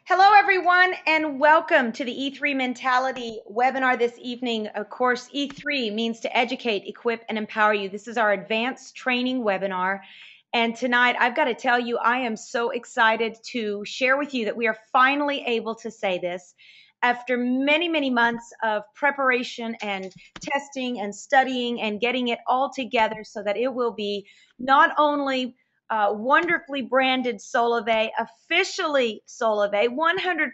Hello, everyone, and welcome to the E3 Mentality webinar this evening. Of course, E3 means to educate, equip, and empower you. This is our advanced training webinar. And tonight, I've got to tell you, I am so excited to share with you that we are finally able to say this. After many, many months of preparation and testing and studying and getting it all together so that it will be not only wonderfully branded Solavei, officially Solavei, 100%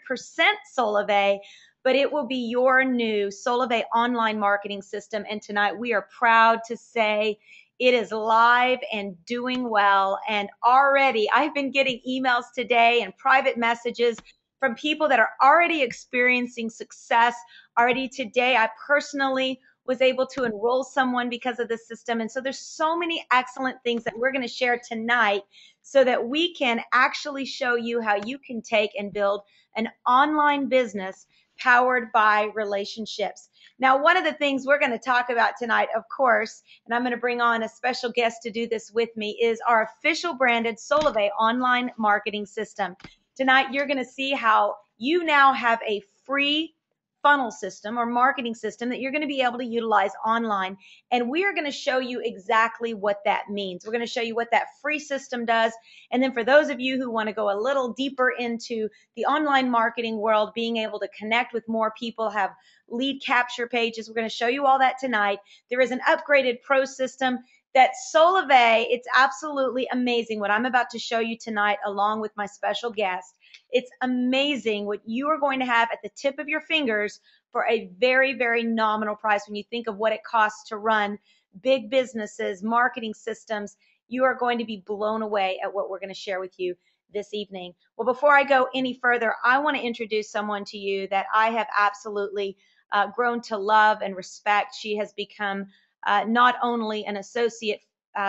Solavei, but it will be your new Solavei online marketing system. And tonight we are proud to say it is live and doing well. And already I've been getting emails today and private messages from people that are already experiencing success. Already today, I personally was able to enroll someone because of this system. And so there's so many excellent things that we're going to share tonight so that we can actually show you how you can take and build an online business powered by relationships. Now, one of the things we're going to talk about tonight, of course, and I'm going to bring on a special guest to do this with me, is our official branded Solavei online marketing system. Tonight, you're going to see how you now have a free funnel system or marketing system that you're going to be able to utilize online. And we are going to show you exactly what that means. We're going to show you what that free system does. And then for those of you who want to go a little deeper into the online marketing world, being able to connect with more people, have lead capture pages, we're going to show you all that tonight. There is an upgraded pro system that Solavei, it's absolutely amazing what I'm about to show you tonight along with my special guest. It's amazing what you are going to have at the tip of your fingers for a very, very nominal price. When you think of what it costs to run big businesses, marketing systems, you are going to be blown away at what we're going to share with you this evening. Well, before I go any further, I want to introduce someone to you that I have absolutely grown to love and respect. She has become not only an associate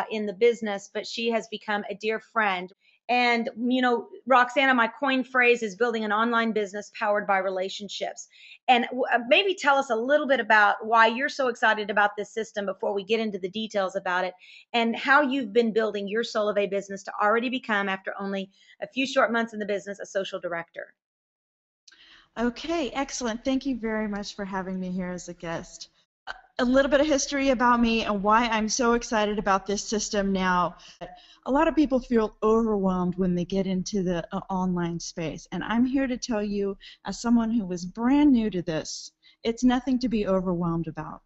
in the business, but she has become a dear friend. And, you know, Roxana, my coin phrase is building an online business powered by relationships. And maybe tell us a little bit about why you're so excited about this system before we get into the details about it and how you've been building your Solavei business to already become, after only a few short months in the business, a social director. Okay, excellent. Thank you very much for having me here as a guest. A little bit of history about me and why I'm so excited about this system now. A lot of people feel overwhelmed when they get into the online space, and I'm here to tell you, as someone who was brand new to this, it's nothing to be overwhelmed about.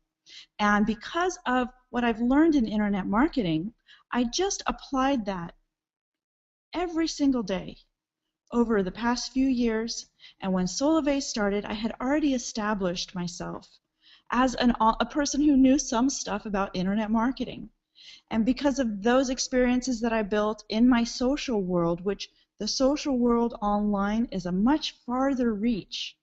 And because of what I've learned in internet marketing, I just applied that every single day over the past few years. And when Solavei started, I had already established myself as a person who knew some stuff about internet marketing. And because of those experiences that I built in my social world, which the social world online is a much farther reach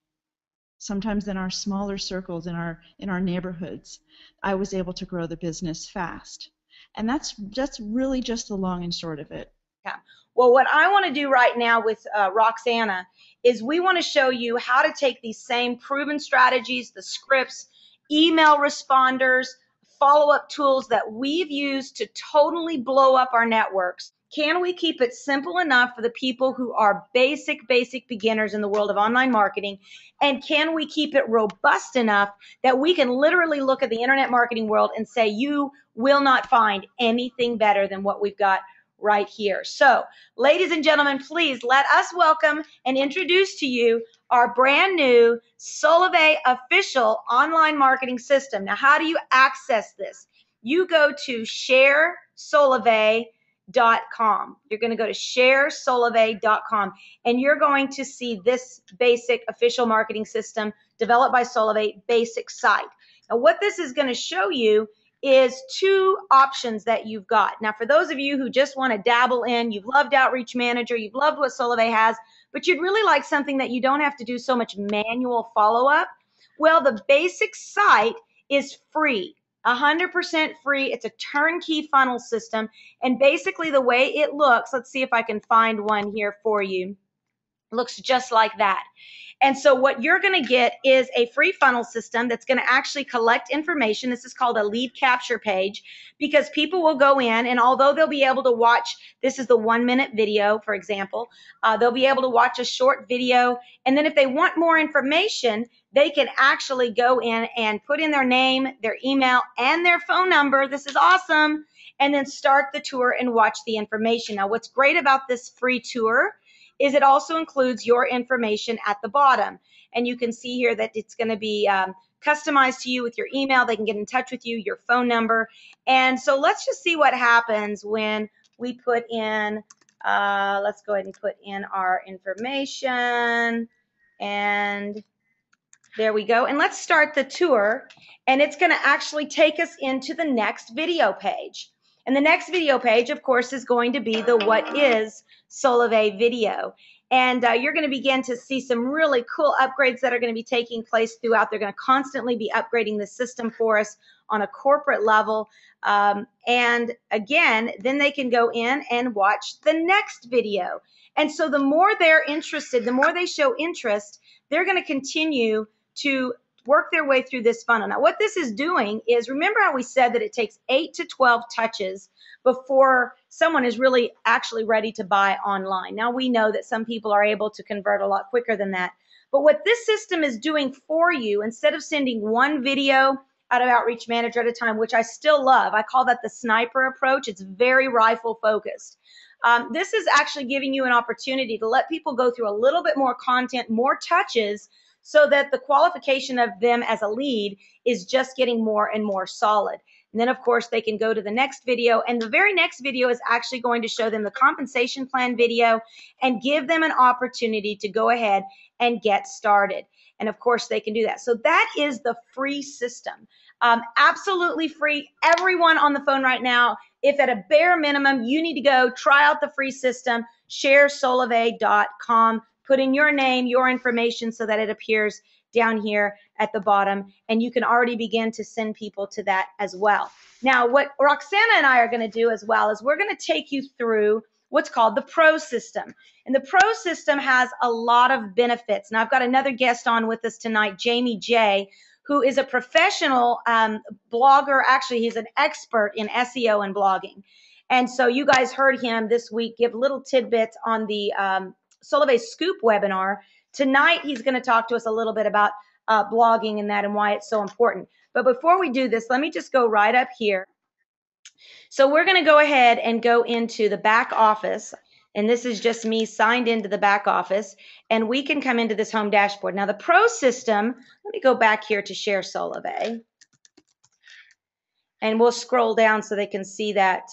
sometimes than our smaller circles in our neighborhoods, I was able to grow the business fast. And that's really just the long and short of it. Yeah. Well, what I want to do right now with Roxana is we want to show you how to take these same proven strategies, the scripts, email responders, follow-up tools that we've used to totally blow up our networks. Can we keep it simple enough for the people who are basic beginners in the world of online marketing? And can we keep it robust enough that we can literally look at the internet marketing world and say, you will not find anything better than what we've got right here. So, ladies and gentlemen, please let us welcome and introduce to you our brand new Solavei official online marketing system. Now, how do you access this? You go to sharesolavei.com. You're going to go to sharesolavei.com, and you're going to see this basic official marketing system developed by Solavei basic site. Now, what this is going to show you is two options that you've got. Now, for those of you who just want to dabble in, you've loved Outreach Manager, you've loved what Solavei has, but you'd really like something that you don't have to do so much manual follow-up, well, the basic site is free, 100% free. It's a turnkey funnel system, and basically the way it looks, let's see if I can find one here for you. Looks just like that. And so what you're going to get is a free funnel system that's going to actually collect information. This is called a lead capture page, because people will go in, and although they'll be able to watch, this is the 1-minute video, for example, they'll be able to watch a short video. And then if they want more information, they can actually go in and put in their name, their email, and their phone number. This is awesome. And then start the tour and watch the information. Now, what's great about this free tour is it also includes your information at the bottom. And you can see here that it's going to be customized to you with your email. They can get in touch with you, your phone number. And so let's just see what happens when we put in, let's go ahead and put in our information. And there we go. And let's start the tour. And it's going to actually take us into the next video page. And the next video page, of course, is going to be the What is Solavei video. And you're going to begin to see some really cool upgrades that are going to be taking place throughout. They're going to constantly be upgrading the system for us on a corporate level. And again, then they can go in and watch the next video. And so the more they're interested, the more they show interest, they're going to continue to work their way through this funnel. Now, what this is doing is, remember how we said that it takes 8 to 12 touches before someone is really actually ready to buy online. Now, we know that some people are able to convert a lot quicker than that. But what this system is doing for you, instead of sending one video out of Outreach Manager at a time, which I still love, I call that the sniper approach. It's very rifle focused. This is actually giving you an opportunity to let people go through a little bit more content, more touches, so that the qualification of them as a lead is just getting more and more solid. And then, of course, they can go to the next video, and the very next video is actually going to show them the compensation plan video and give them an opportunity to go ahead and get started. And of course, they can do that. So that is the free system. Absolutely free. Everyone on the phone right now, if at a bare minimum, you need to go try out the free system, sharesolavei.com. Put in your name, your information, so that it appears down here at the bottom, and you can already begin to send people to that as well. Now, what Roxana and I are going to do as well is we're going to take you through what's called the Pro system. And the Pro system has a lot of benefits. Now, I've got another guest on with us tonight, Jamie J., who is a professional blogger. Actually, he's an expert in SEO and blogging. And so you guys heard him this week give little tidbits on the Solavei Scoop webinar. Tonight, he's going to talk to us a little bit about blogging and that and why it's so important. But before we do this, let me just go right up here. So we're going to go ahead and go into the back office. And this is just me signed into the back office. And we can come into this home dashboard. Now, the Pro system, let me go back here to Share Solavei. And we'll scroll down so they can see that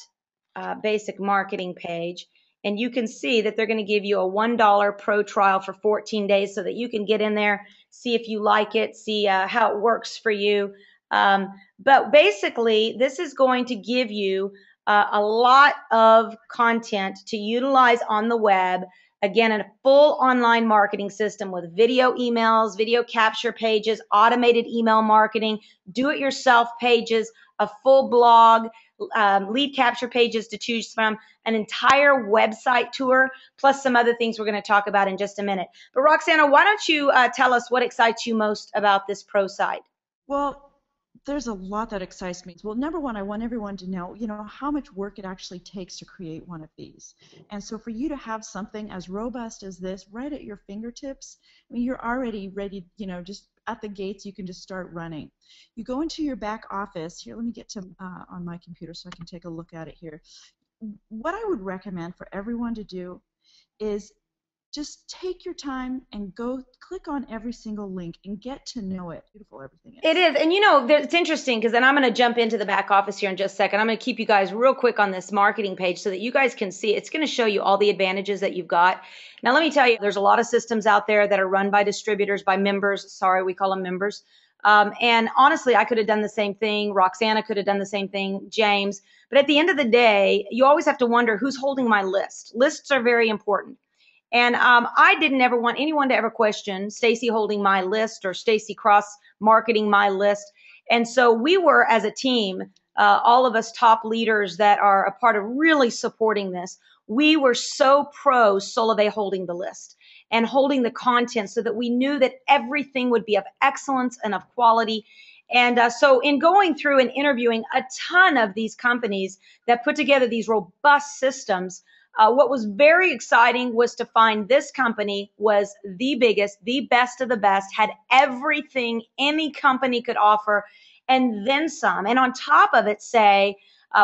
basic marketing page. And you can see that they're going to give you a $1 pro trial for 14 days so that you can get in there, see if you like it, see how it works for you. But basically, this is going to give you a lot of content to utilize on the web. Again, a full online marketing system with video emails, video capture pages, automated email marketing, do-it-yourself pages, a full blog, lead capture pages to choose from, an entire website tour, plus some other things we're going to talk about in just a minute. But Roxana, why don't you tell us what excites you most about this Pro site? Well, there's a lot that excites me. Well, number one, I want everyone to know, how much work it actually takes to create one of these. And so for you to have something as robust as this right at your fingertips, I mean, you're already ready, just at the gates, you can just start running. You go into your back office. Here, let me get to on my computer so I can take a look at it here. What I would recommend for everyone to do is just take your time and go click on every single link and get to know it. Beautiful everything is. It is. And it's interesting because then I'm going to jump into the back office here in just a second. I'm going to keep you guys real quick on this marketing page so that you guys can see. It's going to show you all the advantages that you've got. Now, let me tell you, there's a lot of systems out there that are run by distributors, by members. Sorry, we call them members. And honestly, I could have done the same thing. Roxana could have done the same thing, James. But at the end of the day, you always have to wonder who's holding my list. Lists are very important. And I didn't ever want anyone to ever question Staci holding my list or Staci cross marketing my list. And so we were, as a team, all of us top leaders that are a part of really supporting this, we were so pro Solavei holding the list. and holding the content so that we knew that everything would be of excellence and of quality. And so in going through and interviewing a ton of these companies that put together these robust systems, what was very exciting was to find this company was the biggest, the best of the best, had everything any company could offer and then some. And on top of it, say,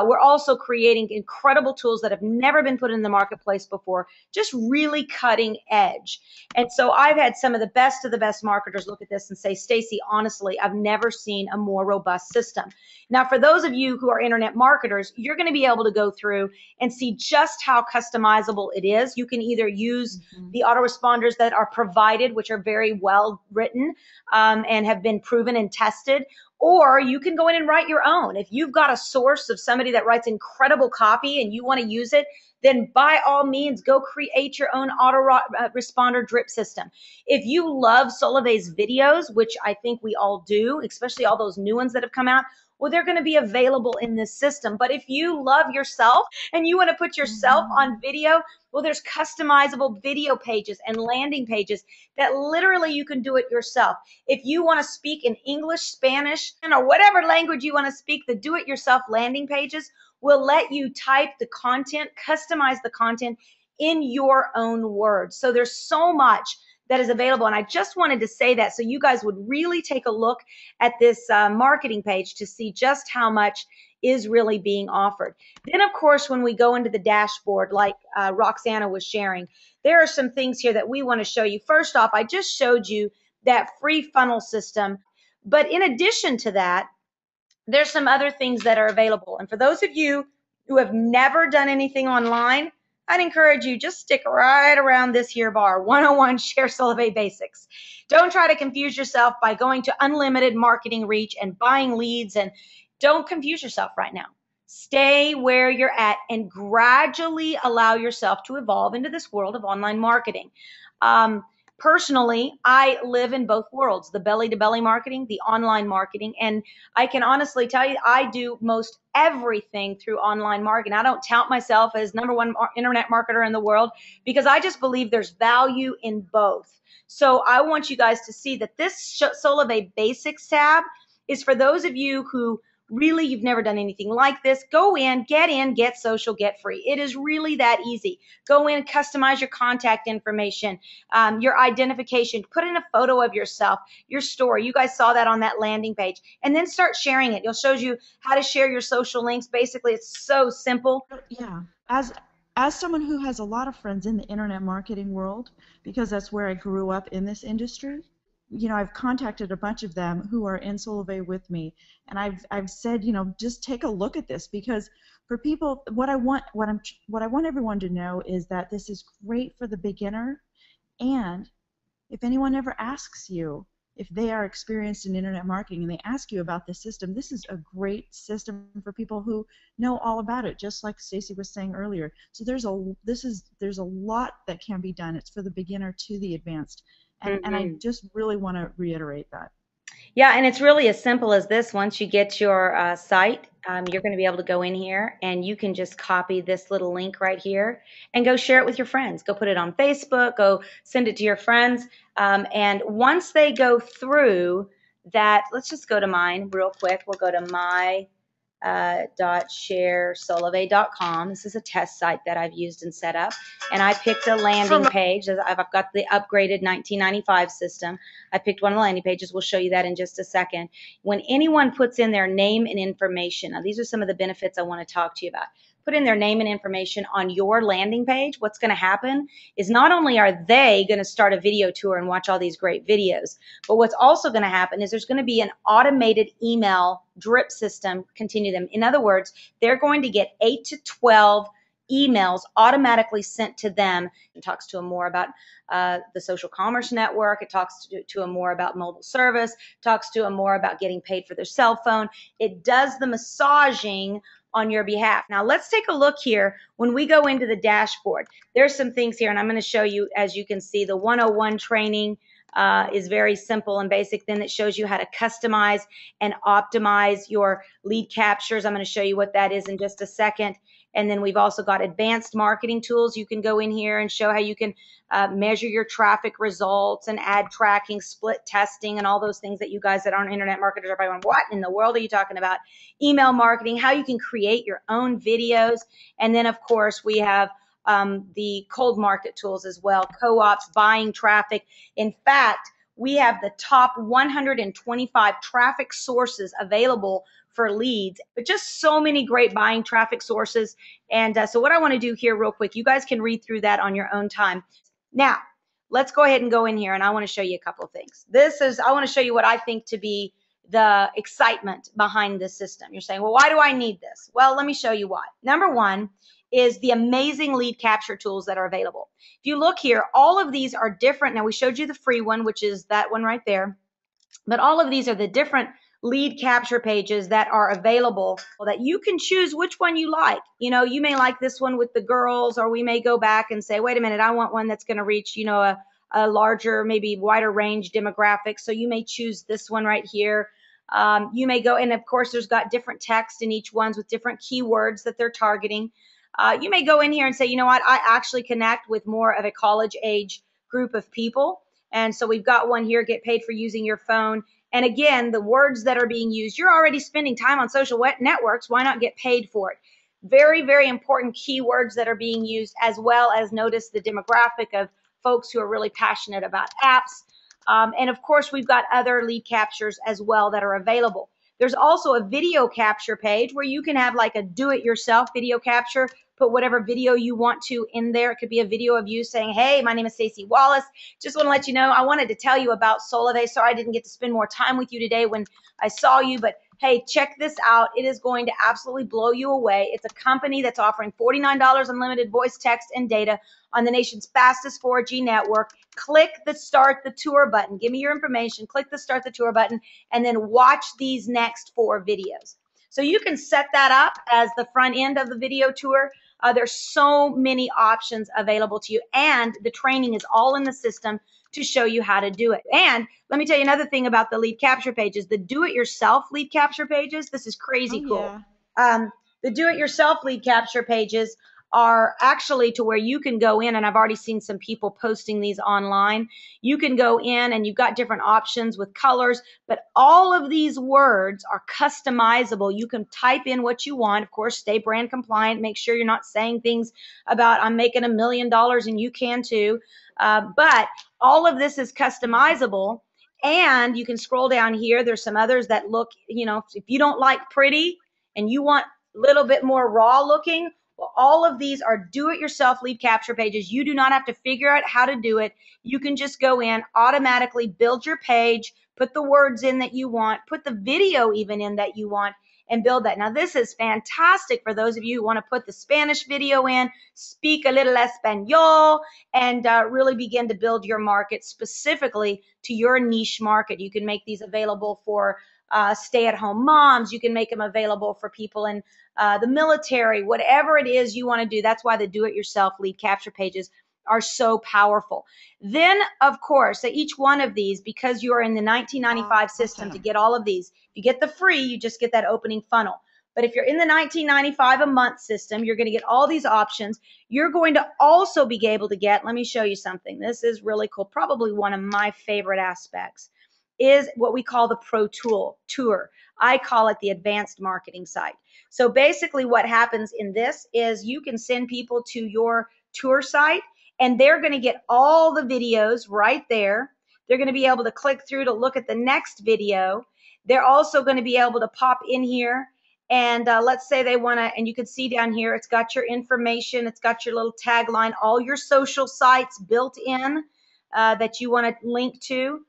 we're also creating incredible tools that have never been put in the marketplace before, just really cutting edge. And so I've had some of the best marketers look at this and say, Staci, honestly, I've never seen a more robust system. Now, for those of you who are internet marketers, you're going to be able to go through and see just how customizable it is. You can either use the autoresponders that are provided, which are very well written and have been proven and tested, or you can go in and write your own. If you've got a source of somebody that writes incredible copy and you want to use it, then by all means, go create your own autoresponder drip system. If you love Solavei's videos, which I think we all do, especially all those new ones that have come out, well, they're going to be available in this system. But if you love yourself and you want to put yourself on video, well, there's customizable video pages and landing pages that literally you can do it yourself. If you want to speak in English, Spanish, or whatever language you want to speak, the do-it-yourself landing pages will let you type the content, customize the content in your own words. So there's so much that is available. And I just wanted to say that so you guys would really take a look at this marketing page to see just how much is really being offered. Then, of course, when we go into the dashboard, like Roxana was sharing, there are some things here that we want to show you. First off, I just showed you that free funnel system. But in addition to that, there's some other things that are available. And for those of you who have never done anything online, I'd encourage you just stick right around this here bar, 101 Share Solavei Basics. Don't try to confuse yourself by going to unlimited marketing reach and buying leads, and don't confuse yourself right now. Stay where you're at and gradually allow yourself to evolve into this world of online marketing. Personally, I live in both worlds, the belly-to-belly marketing, the online marketing, and I can honestly tell you I do most everything through online marketing. I don't tout myself as #1 internet marketer in the world because I just believe there's value in both. So I want you guys to see that this Solavei Basics tab is for those of you who really you've never done anything like this. Go in, get social, get free. It is really that easy. Go in, customize your contact information, your identification, put in a photo of yourself, your story. You guys saw that on that landing page, and then start sharing it. It shows you how to share your social links. Basically, it's so simple. Yeah. As someone who has a lot of friends in the internet marketing world, because that's where I grew up in this industry, you know, I've contacted a bunch of them who are in Solavei with me, and I've said, you know, just take a look at this, because for people, what I want everyone to know is that this is great for the beginner, and if anyone ever asks you if they are experienced in internet marketing and they ask you about this system, this is a great system for people who know all about it, just like Staci was saying earlier. So there's a lot that can be done. It's for the beginner to the advanced. And I just really want to reiterate that. Yeah, and it's really as simple as this. Once you get your site, you're going to be able to go in here and you can just copy this little link right here and go share it with your friends. Go put it on Facebook, go send it to your friends. And once they go through that, let's just go to mine real quick. We'll go to my .sharesolavei.com. This is a test site that I've used and set up, and I picked a landing page. I've got the upgraded 1995 system. I picked one of the landing pages. We'll show you that in just a second. When anyone puts in their name and information, now these are some of the benefits I want to talk to you about. Put in their name and information on your landing page. What's going to happen is not only are they going to start a video tour and watch all these great videos, but what's also going to happen is there's going to be an automated email drip system continue them. In other words, they're going to get 8 to 12 emails automatically sent to them. It talks to them more about the social commerce network. It talks to them more about mobile service, talks to them more about getting paid for their cell phone. It does the massaging on your behalf. Now let's take a look here. When we go into the dashboard, there's some things here, and I'm going to show you. As you can see, the 101 training is very simple and basic. Then it shows you how to customize and optimize your lead captures. I'm going to show you what that is in just a second. And then we've also got advanced marketing tools. You can go in here and show how you can measure your traffic results and ad tracking, split testing, and all those things that you guys that aren't internet marketers are probably going, what in the world are you talking about? Email marketing, how you can create your own videos. And then, of course, we have the cold market tools as well, co-ops, buying traffic. In fact, we have the top 125 traffic sources available for leads, but just so many great buying traffic sources. And so what I want to do here real quick, you guys can read through that on your own time. Now, let's go ahead and go in here, and I want to show you a couple of things. I want to show you what I think to be the excitement behind this system. You're saying, well, why do I need this? Well, let me show you why. Number one is the amazing lead capture tools that are available. If you look here, all of these are different. Now, we showed you the free one, which is that one right there. But all of these are the different lead capture pages that are available that you can choose which one you like. You know, you may like this one with the girls, or we may go back and say, wait a minute, I want one that's going to reach, you know, a larger, maybe wider range demographic. So you may choose this one right here. You may go, and of course, there's got different text in each ones with different keywords that they're targeting. You may go in here and say, you know what, I actually connect with more of a college age group of people. And so we've got one here, get paid for using your phone. And again, the words that are being used, you're already spending time on social networks. Why not get paid for it? Very, very important keywords that are being used, as well as notice the demographic of folks who are really passionate about apps. And of course, we've got other lead captures as well that are available. There's also a video capture page where you can have like a do-it-yourself video capture, put whatever video you want to in there. It could be a video of you saying, hey, my name is Staci Wallace. Just want to let you know, I wanted to tell you about Solavei. Sorry I didn't get to spend more time with you today when I saw you, but hey, check this out. It is going to absolutely blow you away. It's a company that's offering $49 unlimited voice, text, and data on the nation's fastest 4G network. Click the Start the Tour button. Give me your information. Click the Start the Tour button, and then watch these next 4 videos. So you can set that up as the front end of the video tour. There's so many options available to you, and the training is all in the system to show you how to do it. And let me tell you another thing about the lead capture pages, the do-it-yourself lead capture pages. This is crazy cool. Yeah. The do-it-yourself lead capture pages are actually to where you can go in, and I've already seen some people posting these online. You can go in and you've got different options with colors, but all of these words are customizable. You can type in what you want. Of course, stay brand compliant. Make sure you're not saying things about I'm making $1 million and you can too. But all of this is customizable, and you can scroll down here. There's some others that look, you know, if you don't like pretty and you want a little bit more raw looking, well, all of these are do-it-yourself lead capture pages. You do not have to figure out how to do it. You can just go in, automatically build your page, put the words in that you want, put the video even in that you want, and build that. Now, this is fantastic for those of you who want to put the Spanish video in, speak a little Espanol, and really begin to build your market specifically to your niche market. You can make these available for stay-at-home moms. You can make them available for people in the military, whatever it is you want to do. That's why the do-it-yourself lead capture pages are so powerful. Then, of course, each one of these, because you're in the 1995 system to get all of these, if you get the free, you just get that opening funnel. But if you're in the 1995 a month system, you're going to get all these options. You're going to also be able to get, let me show you something. This is really cool. Probably one of my favorite aspects is what we call the Pro Tour. I call it the advanced marketing site. So basically what happens in this is you can send people to your tour site, and they're going to get all the videos right there. They're going to be able to click through to look at the next video. They're also going to be able to pop in here, and let's say they want to, and you can see down here, it's got your information, it's got your little tagline, all your social sites built in that you want to link to.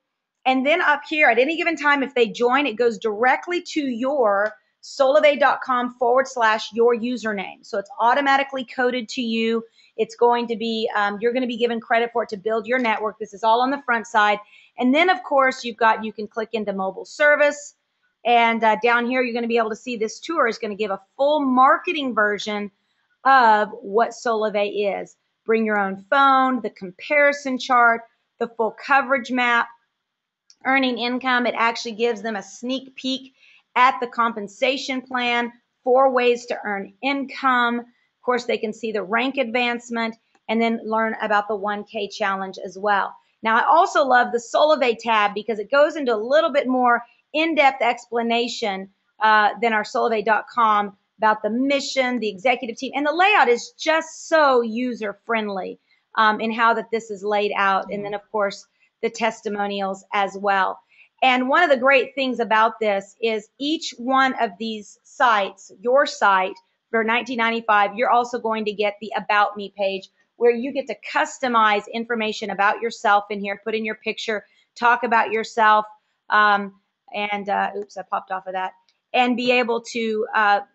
And then up here, at any given time, if they join, it goes directly to your solavei.com/your username. So it's automatically coded to you. It's going to be, you're going to be given credit for it to build your network. This is all on the front side. And then, of course, you can click into mobile service. And down here, you're going to be able to see this tour is going to give a full marketing version of what Solavei is. Bring your own phone, the comparison chart, the full coverage map, earning income. It actually gives them a sneak peek at the compensation plan, 4 ways to earn income, Of course, they can see the rank advancement and then learn about the 1K challenge as well. Now, I also love the Solavei tab because it goes into a little bit more in-depth explanation than our solavei.com about the mission, the executive team, and the layout is just so user-friendly in how that this is laid out. And then, of course, the testimonials as well. And one of the great things about this is each one of these sites, your site for $19.95, you're also going to get the About Me page where you get to customize information about yourself in here, put in your picture, talk about yourself, oops, I popped off of that, and be able to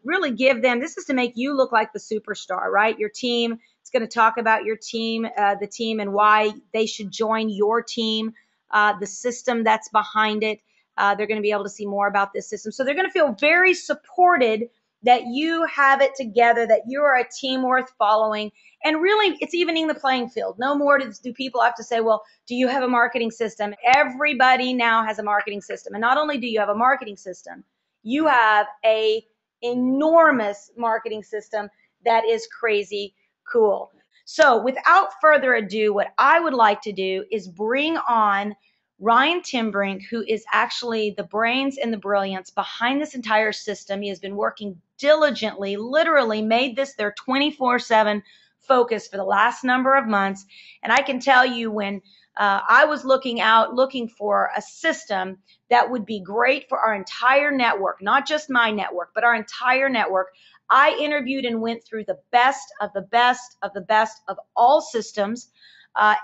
really give them, this is to make you look like the superstar, right? Your team, it's going to talk about your team, the team and why they should join your team, the system that's behind it. They're going to be able to see more about this system. So they're going to feel very supported that you have it together, that you are a team worth following. And really, it's evening the playing field. No more do people have to say, well, do you have a marketing system? Everybody now has a marketing system. And not only do you have a marketing system, you have a enormous marketing system that is crazy cool. So without further ado, what I would like to do is bring on Ryan Timbrink, who is actually the brains and the brilliance behind this entire system. He has been working diligently, literally made this their 24/7 focus for the last number of months. And I can tell you when I was looking for a system that would be great for our entire network, not just my network, but our entire network, I interviewed and went through the best of the best of the best of all systems.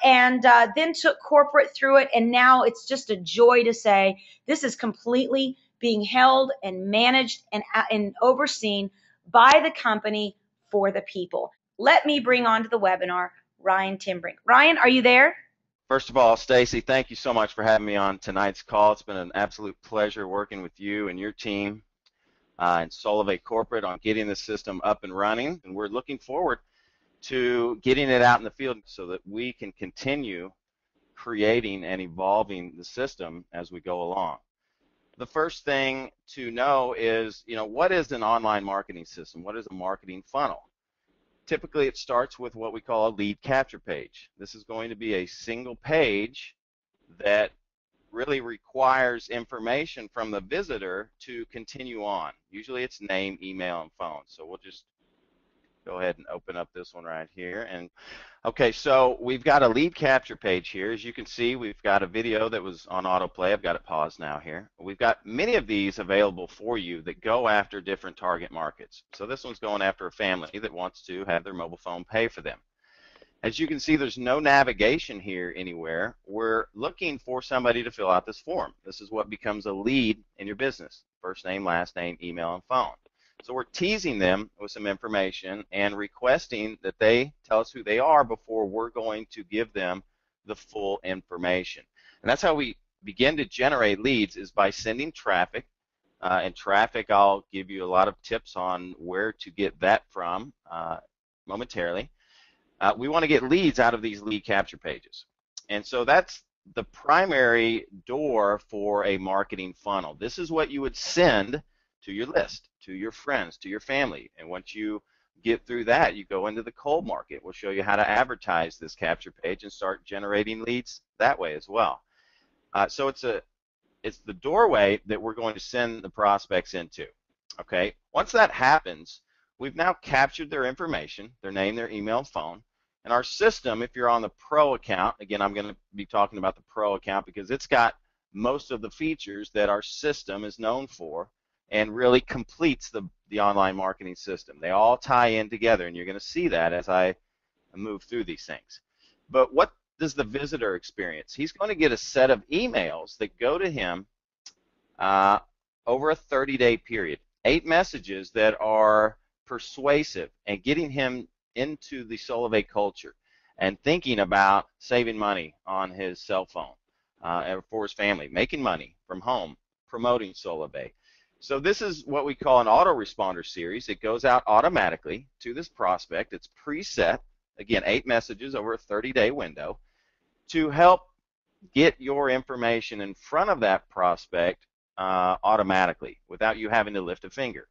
And then took corporate through it. And now it's just a joy to say this is completely being held and managed and overseen by the company for the people. Let me bring on to the webinar Ryan Timbrink. Ryan, are you there? First of all, Staci, thank you so much for having me on tonight's call. It's been an absolute pleasure working with you and your team and Solavei Corporate on getting the system up and running. And we're looking forward to getting it out in the field so that we can continue creating and evolving the system as we go along. The first thing to know is, what is an online marketing system? What is a marketing funnel? Typically, it starts with what we call a lead capture page. This is going to be a single page that really requires information from the visitor to continue on. Usually it's name, email, and phone. So we'll just go ahead and open up this one right here. And okay, so we've got a lead capture page here. As you can see, we've got a video that was on autoplay. I've got it paused now here. We've got many of these available for you that go after different target markets. So this one's going after a family that wants to have their mobile phone pay for them. As you can see, there's no navigation here anywhere. We're looking for somebody to fill out this form. This is what becomes a lead in your business. First name, last name, email, and phone. So we're teasing them with some information and requesting that they tell us who they are before we're going to give them the full information. And that's how we begin to generate leads, is by sending traffic. And traffic, I'll give you a lot of tips on where to get that from momentarily. We want to get leads out of these lead capture pages. And so that's the primary door for a marketing funnel. This is what you would send to your list, to your friends, to your family. And once you get through that, you go into the cold market. We'll show you how to advertise this capture page and start generating leads that way as well. So it's the doorway that we're going to send the prospects into. Okay. Once that happens, we've now captured their information, their name, their email, and phone. And our system, if you're on the Pro account, again, I'm going to be talking about the Pro account because it's got most of the features that our system is known for and really completes the online marketing system. They all tie in together, and you're going to see that as I move through these things. But what does the visitor experience? He's going to get a set of emails that go to him over a 30-day period. 8 messages that are persuasive and getting him into the Solavei culture and thinking about saving money on his cell phone for his family, making money from home, promoting Solavei. So this is what we call an autoresponder series. It goes out automatically to this prospect. It's preset, again, 8 messages over a 30-day window to help get your information in front of that prospect automatically without you having to lift a finger.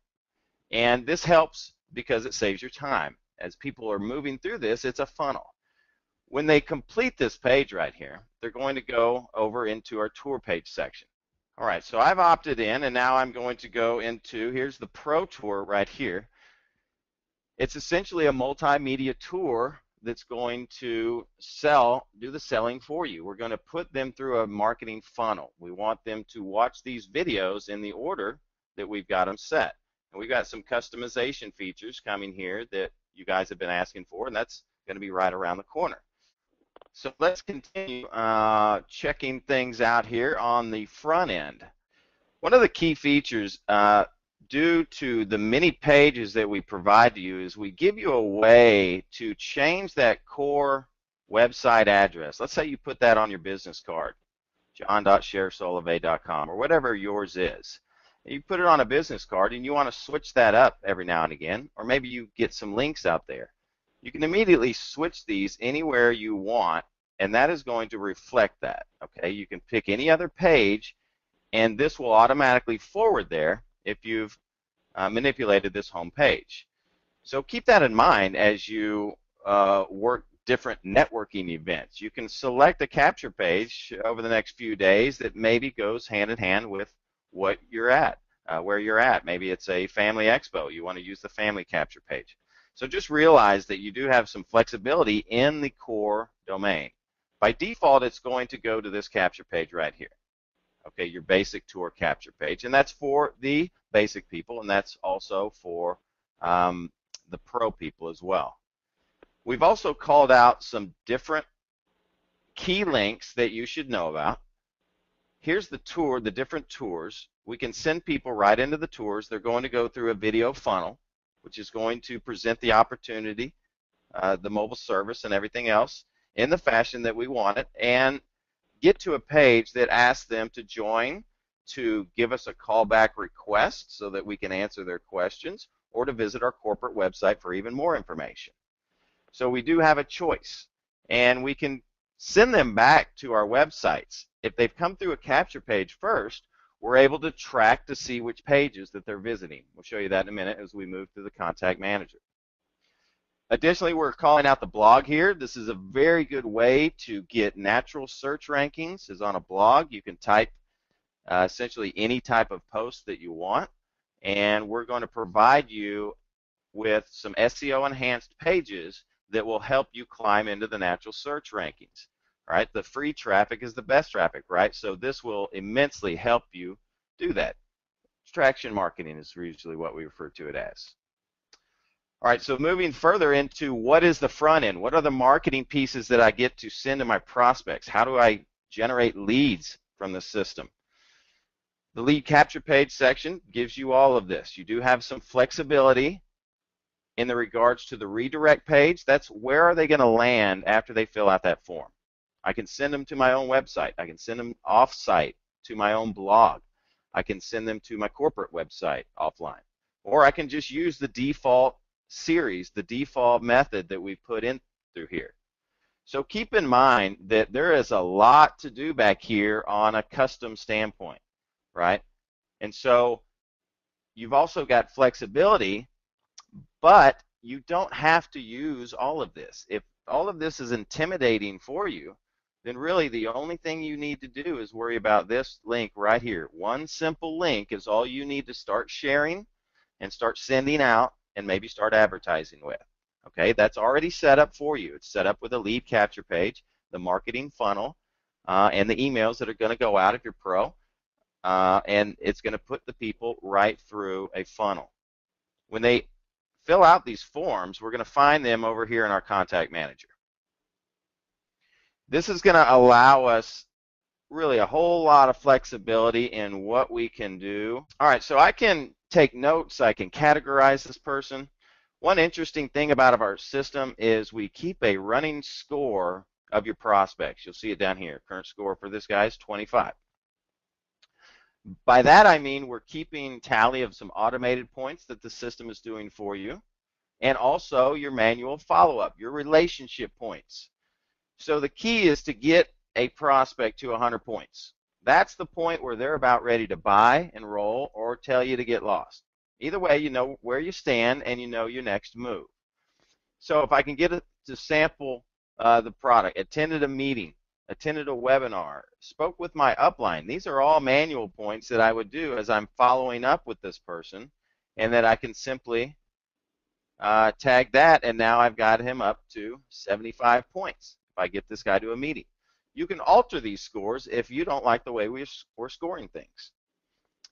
And this helps because it saves your time. as people are moving through this, it's a funnel. When they complete this page right here, they're going to go over into our tour page section. All right, so I've opted in, and now I'm going to go into, here's the Pro Tour right here. It's essentially a multimedia tour that's going to do the selling for you. We're going to put them through a marketing funnel. We want them to watch these videos in the order that we've got them set. And we've got some customization features coming here that you guys have been asking for, and that's going to be right around the corner. So let's continue checking things out here on the front end. One of the key features due to the many pages that we provide to you is we give you a way to change that core website address. Let's say you put that on your business card, john.sharesolavei.com or whatever yours is. You put it on a business card and you want to switch that up every now and again, or maybe you get some links out there. You can immediately switch these anywhere you want, and that is going to reflect that. Okay, you can pick any other page, and this will automatically forward there if you've manipulated this home page. So keep that in mind as you work different networking events. You can select a capture page over the next few days that maybe goes hand in hand with what you're at, where you're at. Maybe it's a family expo. You want to use the family capture page. So just realize that you do have some flexibility in the core domain. By default, it's going to go to this capture page right here. Okay, your basic tour capture page, and that's for the basic people, and that's also for the pro people as well. We've also called out some different key links that you should know about. Here's the tour, the different tours. We can send people right into the tours. They're going to go through a video funnel, which is going to present the opportunity, the mobile service, and everything else in the fashion that we want it, and get to a page that asks them to join, to give us a callback request so that we can answer their questions, or to visit our corporate website for even more information. So we do have a choice, and we can send them back to our websites. If they've come through a capture page first, we're able to track to see which pages that they're visiting. We'll show you that in a minute as we move through the Contact Manager. Additionally, we're calling out the blog here. This is a very good way to get natural search rankings. Is on a blog. You can type essentially any type of post that you want, and we're going to provide you with some SEO enhanced pages that will help you climb into the natural search rankings. All right, the free traffic is the best traffic, right? So this will immensely help you do that. Traction marketing is usually what we refer to it as. All right, so moving further into what is the front end? What are the marketing pieces that I get to send to my prospects? How do I generate leads from the system? The lead capture page section gives you all of this. You do have some flexibility in the regards to the redirect page. That's where are they going to land after they fill out that form. I can send them to my own website. I can send them off-site to my own blog. I can send them to my corporate website offline. Or I can just use the default series, the default method that we put in through here. So keep in mind that there is a lot to do back here on a custom standpoint, right? And so you've also got flexibility, but you don't have to use all of this. If all of this is intimidating for you, then really the only thing you need to do is worry about this link right here. One simple link is all you need to start sharing and start sending out and maybe start advertising with. Okay, that's already set up for you. It's set up with a lead capture page, the marketing funnel, and the emails that are going to go out if you're pro, and it's going to put the people right through a funnel. When they fill out these forms, we're going to find them over here in our Contact Manager. This is going to allow us really a whole lot of flexibility in what we can do. All right, so I can take notes. I can categorize this person. One interesting thing about our system is we keep a running score of your prospects. You'll see it down here. Current score for this guy is 25. By that I mean we're keeping tally of some automated points that the system is doing for you, and also your manual follow-up, your relationship points. So the key is to get a prospect to 100 points. That's the point where they're about ready to buy, enroll, or tell you to get lost. Either way, you know where you stand and you know your next move. So if I can get it to sample the product, attended a meeting, attended a webinar, spoke with my upline, these are all manual points that I would do as I'm following up with this person, and that I can simply tag that, and now I've got him up to 75 points if I get this guy to a meeting. You can alter these scores if you don't like the way we're scoring things.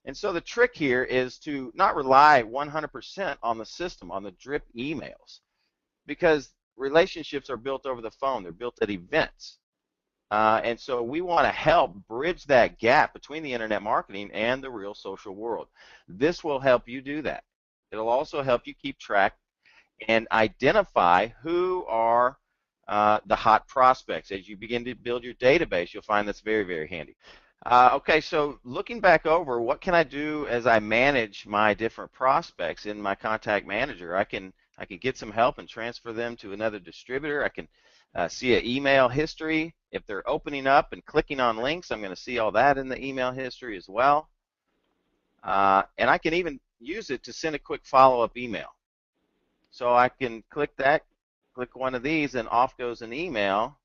And so the trick here is to not rely 100% on the system, on the drip emails, because relationships are built over the phone. They're built at events. And so we want to help bridge that gap between the internet marketing and the real social world. This will help you do that. It'll also help you keep track and identify who are the hot prospects. As you begin to build your database, you'll find that's very, very handy. Okay, so looking back over, what can I do as I manage my different prospects in my contact manager? I can get some help and transfer them to another distributor. I can see an email history. If they're opening up and clicking on links, I'm going to see all that in the email history as well. And I can even use it to send a quick follow-up email. So I can click that, click one of these, and off goes an email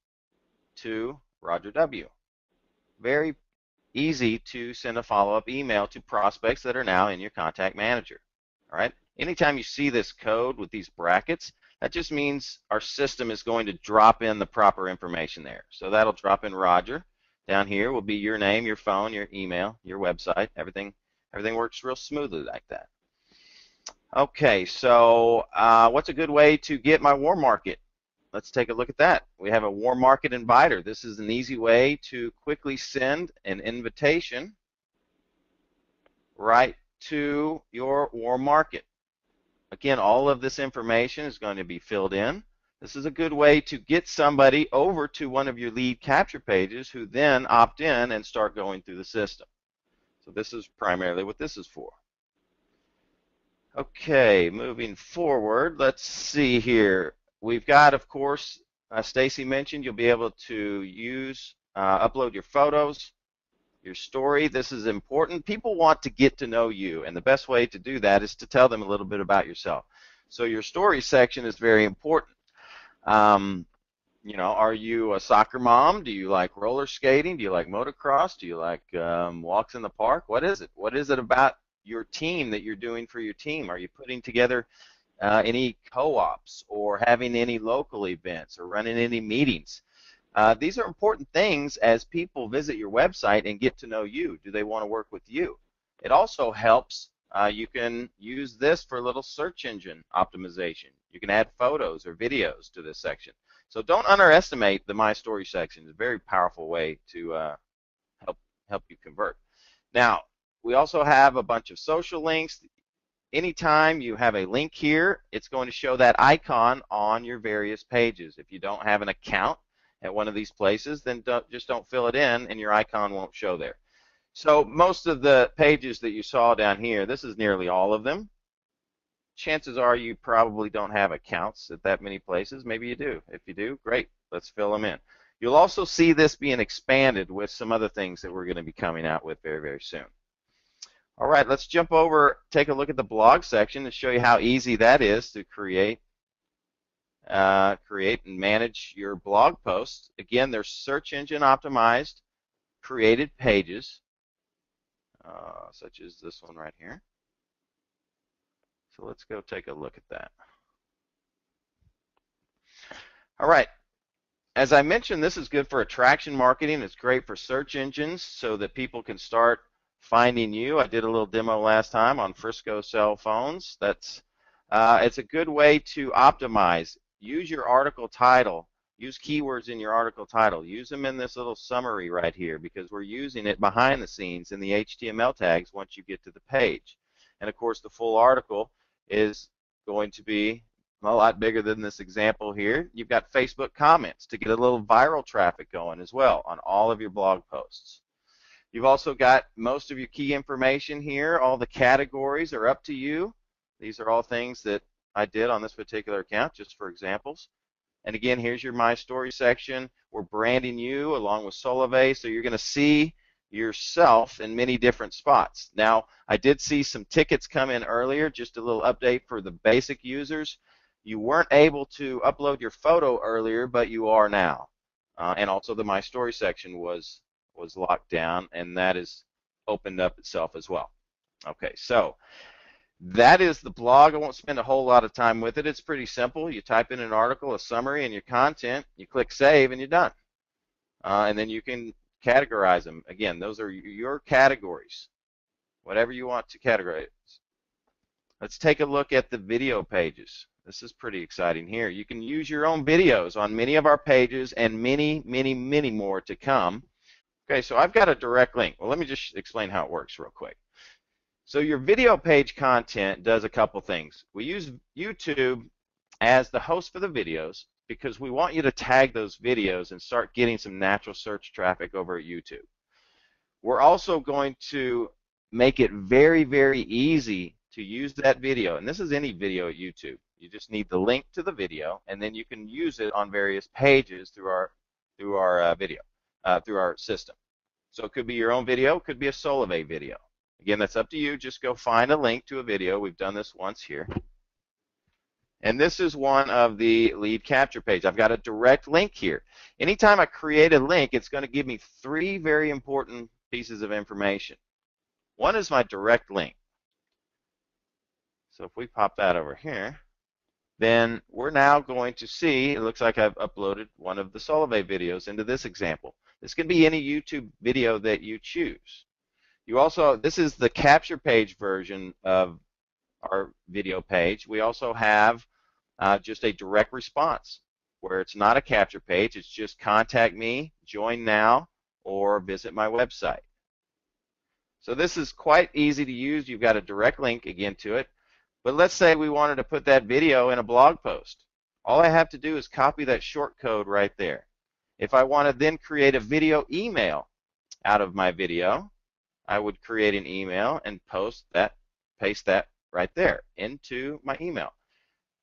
to Roger W. Very easy to send a follow-up email to prospects that are now in your contact manager. All right. Anytime you see this code with these brackets, that just means our system is going to drop in the proper information there. So that'll drop in Roger. Down here will be your name, your phone, your email, your website. Everything works real smoothly like that. Okay, so what's a good way to get my warm market? Let's take a look at that. We have a warm market inviter. This is an easy way to quickly send an invitation right to your warm market. Again, all of this information is going to be filled in. This is a good way to get somebody over to one of your lead capture pages who then opt in and start going through the system. So this is primarily what this is for. Okay, moving forward, let's see here. We've got, of course, Staci mentioned you'll be able to use, upload your photos, your story. This is important. People want to get to know you, and the best way to do that is to tell them a little bit about yourself. So your story section is very important. You know, are you a soccer mom? Do you like roller skating? Do you like motocross? Do you like walks in the park? What is it? What is it about your team that you're doing for your team? Are you putting together any co-ops or having any local events or running any meetings? These are important things as people visit your website and get to know you. Do they want to work with you? It also helps. You can use this for a little search engine optimization. You can add photos or videos to this section. So don't underestimate the My Story section. It's a very powerful way to help you convert. Now, we also have a bunch of social links. Anytime you have a link here, it's going to show that icon on your various pages. If you don't have an account at one of these places, then just don't fill it in and your icon won't show there. So most of the pages that you saw down here, this is nearly all of them. Chances are you probably don't have accounts at that many places. Maybe you do. If you do, great. Let's fill them in. You'll also see this being expanded with some other things that we're going to be coming out with very, very soon. All right, let's jump over, take a look at the blog section and show you how easy that is to create and manage your blog posts. Again, they're search engine optimized, created pages, such as this one right here. So let's go take a look at that. All right. As I mentioned, this is good for attraction marketing. It's great for search engines so that people can start finding you. I did a little demo last time on Frisco cell phones. It's a good way to optimize. Use your article title. Use keywords in your article title. Use them in this little summary right here because we're using it behind the scenes in the HTML tags once you get to the page. And of course, the full article is going to be a lot bigger than this example here. You've got Facebook comments to get a little viral traffic going as well on all of your blog posts. You've also got most of your key information here. All the categories are up to you. These are all things that I did on this particular account just for examples. And again, here's your My Story section. We're branding you along with Solavei, so you're going to see yourself in many different spots. Now, I did see some tickets come in earlier, just a little update for the basic users. You weren't able to upload your photo earlier, but you are now. And also the My Story section was locked down, and that is opened up itself as well. Okay, so that is the blog. I won't spend a whole lot of time with it. It's pretty simple. You type in an article, a summary, and your content. You click save, and you're done. And then you can categorize them. Again, those are your categories, whatever you want to categorize. Let's take a look at the video pages. This is pretty exciting here. You can use your own videos on many of our pages and many, many, many more to come. Okay, so I've got a direct link. Well, let me just explain how it works real quick. So your video page content does a couple things. We use YouTube as the host for the videos because we want you to tag those videos and start getting some natural search traffic over at YouTube. We're also going to make it very, very easy to use that video, and this is any video at YouTube. You just need the link to the video, and then you can use it on various pages through our system. So it could be your own video, it could be a Solavei video. Again, that's up to you. Just go find a link to a video. We've done this once here. And this is one of the lead capture page. I've got a direct link here. Anytime I create a link, it's going to give me three very important pieces of information. One is my direct link. So if we pop that over here, then we're now going to see, it looks like I've uploaded one of the Solavei videos into this example. This can be any YouTube video that you choose. You also, this is the capture page version of our video page. We also have just a direct response where it's not a capture page, it's just contact me, join now, or visit my website. So this is quite easy to use. You've got a direct link again to it. But let's say we wanted to put that video in a blog post. All I have to do is copy that short code right there. If I want to then create a video email out of my video, I would create an email and paste that right there into my email.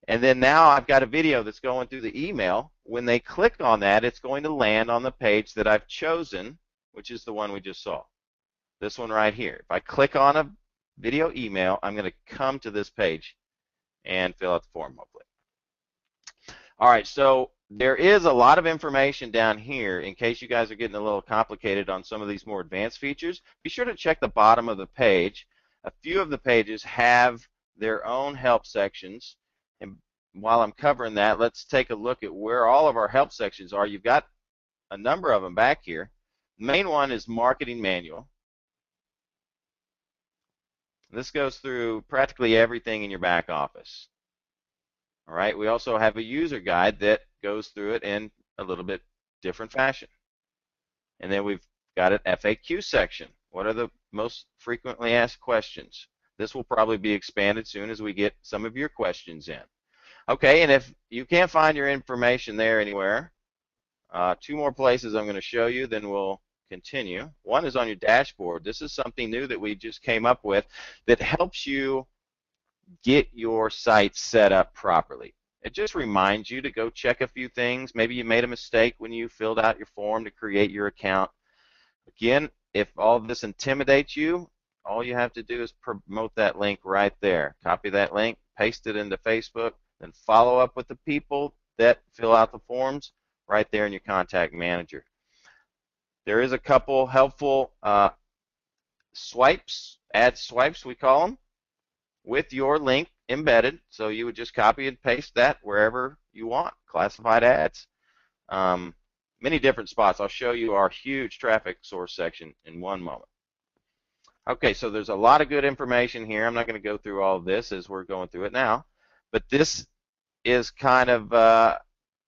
And then now I've got a video that's going through the email. When they click on that, it's going to land on the page that I've chosen, which is the one we just saw. This one right here. If I click on a video email, I'm going to come to this page and fill out the form, hopefully. All right, so there is a lot of information down here in case you guys are getting a little complicated on some of these more advanced features. Be sure to check the bottom of the page. A few of the pages have their own help sections. And while I'm covering that, let's take a look at where all of our help sections are. You've got a number of them back here. The main one is Marketing Manual. This goes through practically everything in your back office. All right, we also have a user guide that goes through it in a little bit different fashion. And then we've got an FAQ section. What are the most frequently asked questions? This will probably be expanded soon as we get some of your questions in. Okay, and if you can't find your information there anywhere, two more places I'm going to show you, then we'll continue. One is on your dashboard. This is something new that we just came up with that helps you get your site set up properly. It just reminds you to go check a few things. Maybe you made a mistake when you filled out your form to create your account. Again, if all of this intimidates you, all you have to do is promote that link right there. Copy that link, paste it into Facebook, then follow up with the people that fill out the forms right there in your contact manager. There is a couple helpful swipes, ad swipes we call them, with your link embedded. So you would just copy and paste that wherever you want. Classified ads. Many different spots. I'll show you our huge traffic source section in one moment. Okay, so there's a lot of good information here. I'm not going to go through all of this as we're going through it now, but this is kind of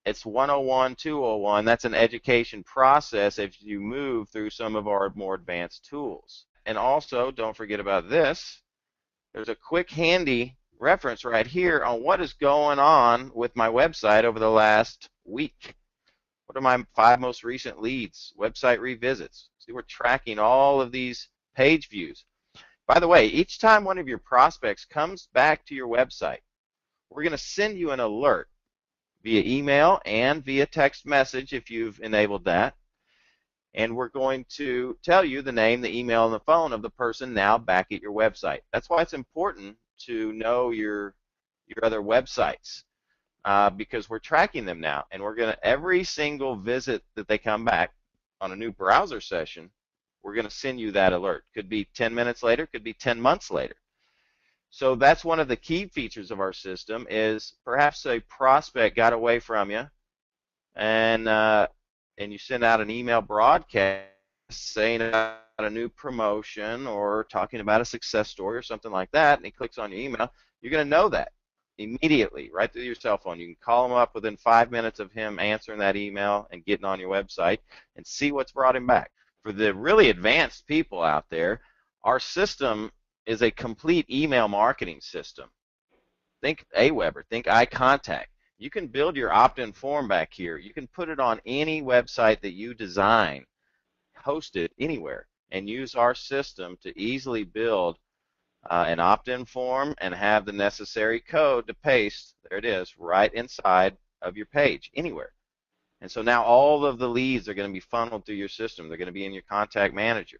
it's 101, 201. That's an education process if you move through some of our more advanced tools. And also, don't forget about this. There's a quick, handy reference right here on what is going on with my website over the last week. What are my 5 most recent leads? Website revisits. See, we're tracking all of these page views. By the way, each time one of your prospects comes back to your website, we're going to send you an alert via email and via text message if you've enabled that. And we're going to tell you the name, the email, and the phone of the person now back at your website. That's why it's important to know your other websites. because we're tracking them now, and we're going to, every single visit that they come back on a new browser session, we're going to send you that alert. Could be 10 minutes later, could be 10 months later. So that's one of the key features of our system, is perhaps a prospect got away from you, and you send out an email broadcast saying about a new promotion or talking about a success story or something like that, and he clicks on your email, you're going to know that immediately right through your cell phone. You can call him up within 5 minutes of him answering that email and getting on your website and see what's brought him back. For the really advanced people out there, our system is a complete email marketing system. Think AWeber, think iContact. You can build your opt-in form back here. You can put it on any website that you design, host it anywhere, and use our system to easily build an opt-in form and have the necessary code to paste, there it is, right inside of your page, anywhere. And so now all of the leads are going to be funneled through your system. They're going to be in your contact manager.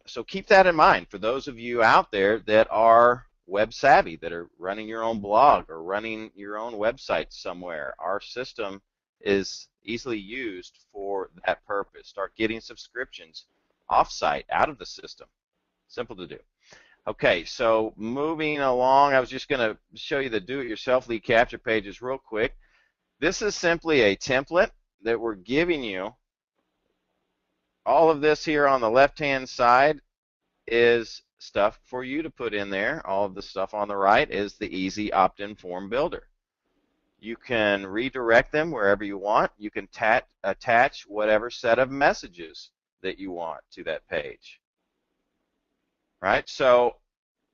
So keep that in mind for those of you out there that are web savvy, that are running your own blog or running your own website somewhere. Our system is easily used for that purpose. Start getting subscriptions off-site, out of the system. Simple to do. Okay, so moving along, I was just going to show you the do-it-yourself lead capture pages real quick. This is simply a template that we're giving you. All of this here on the left-hand side is stuff for you to put in there. All of the stuff on the right is the easy opt-in form builder. You can redirect them wherever you want. You can attach whatever set of messages that you want to that page. Right? So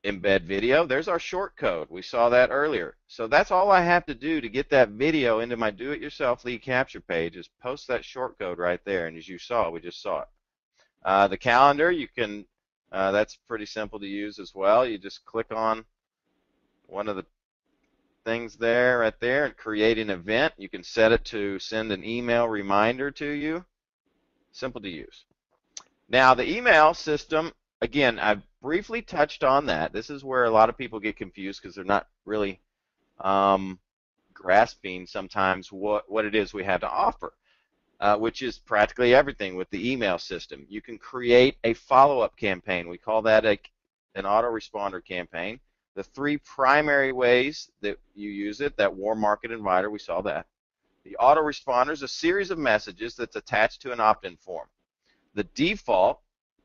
embed video, there's our short code. We saw that earlier. So that's all I have to do to get that video into my do-it-yourself lead capture page, is post that short code right there. And as you saw, we just saw it. The calendar, you can, that's pretty simple to use as well. You just click on one of the things there, right there, and create an event. You can set it to send an email reminder to you. Simple to use. Now the email system, again, I've briefly touched on that. This is where a lot of people get confused because they're not really grasping sometimes what it is we have to offer, which is practically everything with the email system. You can create a follow-up campaign. We call that an autoresponder campaign. The three primary ways that you use it, that warm market inviter, we saw that. The autoresponder is a series of messages that's attached to an opt-in form. The default,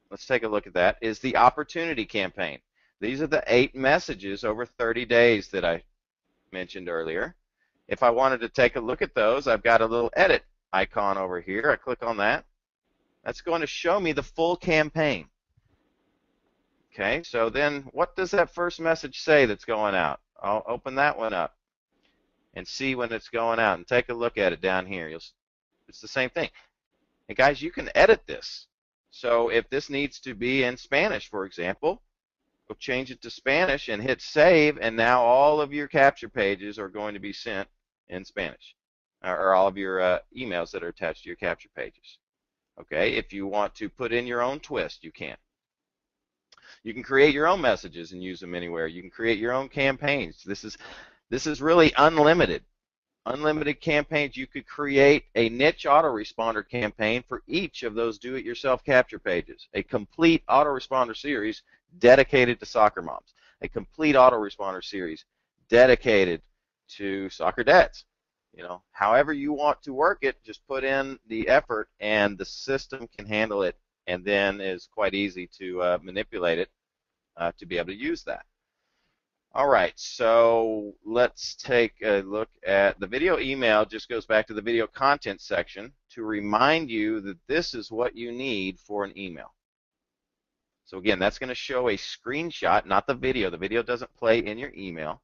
let's take a look at that, is the opportunity campaign. These are the 8 messages over 30 days that I mentioned earlier. If I wanted to take a look at those, I've got a little edit icon over here. I click on that. That's going to show me the full campaign. Okay, so then what does that first message say that's going out? I'll open that one up and see when it's going out and take a look at it down here. It's the same thing. And guys, you can edit this. So if this needs to be in Spanish, for example, we'll change it to Spanish and hit save, and now all of your capture pages are going to be sent in Spanish, or all of your emails that are attached to your capture pages. Okay, if you want to put in your own twist, you can. You can create your own messages and use them anywhere. You can create your own campaigns. This is really unlimited. Unlimited campaigns. You could create a niche autoresponder campaign for each of those do-it-yourself capture pages. A complete autoresponder series dedicated to soccer moms. A complete autoresponder series dedicated to soccer dads. You know, however you want to work it, just put in the effort and the system can handle it, and then is quite easy to manipulate it to be able to use that. All right, so let's take a look at the video email. Just goes back to the video content section to remind you that this is what you need for an email. So again, that's going to show a screenshot, not the video. The video doesn't play in your email.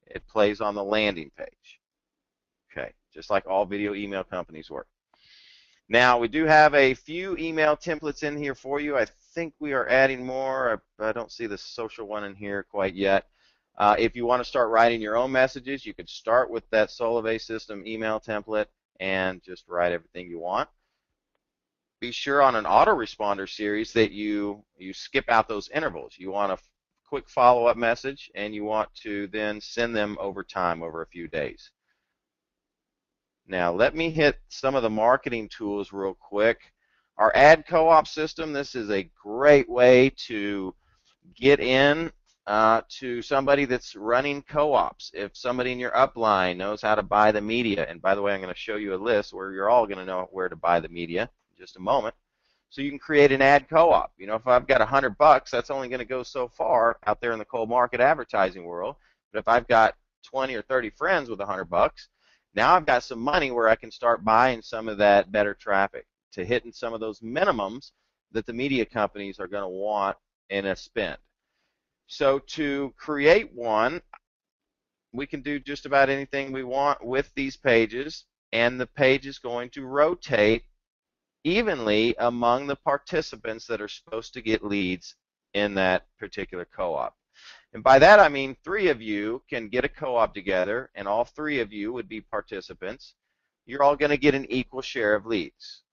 It plays on the landing page. Okay, just like all video email companies work. Now, we do have a few email templates in here for you. I think we are adding more. I don't see the social one in here quite yet. If you want to start writing your own messages, you could start with that Solavei system email template and just write everything you want. Be sure on an autoresponder series that you skip out those intervals. You want to quick follow-up message, and you want to then send them over time, over a few days. Now, let me hit some of the marketing tools real quick. Our ad co-op system, this is a great way to get in to somebody that's running co-ops. If somebody in your upline knows how to buy the media, and by the way, I'm going to show you a list where you're all going to know where to buy the media in just a moment. So you can create an ad co-op. You know, if I've got $100, that's only going to go so far out there in the cold market advertising world. But if I've got 20 or 30 friends with $100, now I've got some money where I can start buying some of that better traffic to hitting some of those minimums that the media companies are going to want in a spend. So to create one, we can do just about anything we want with these pages, and the page is going to rotate evenly among the participants that are supposed to get leads in that particular co-op. And by that I mean 3 of you can get a co-op together, and all 3 of you would be participants. You're all going to get an equal share of leads,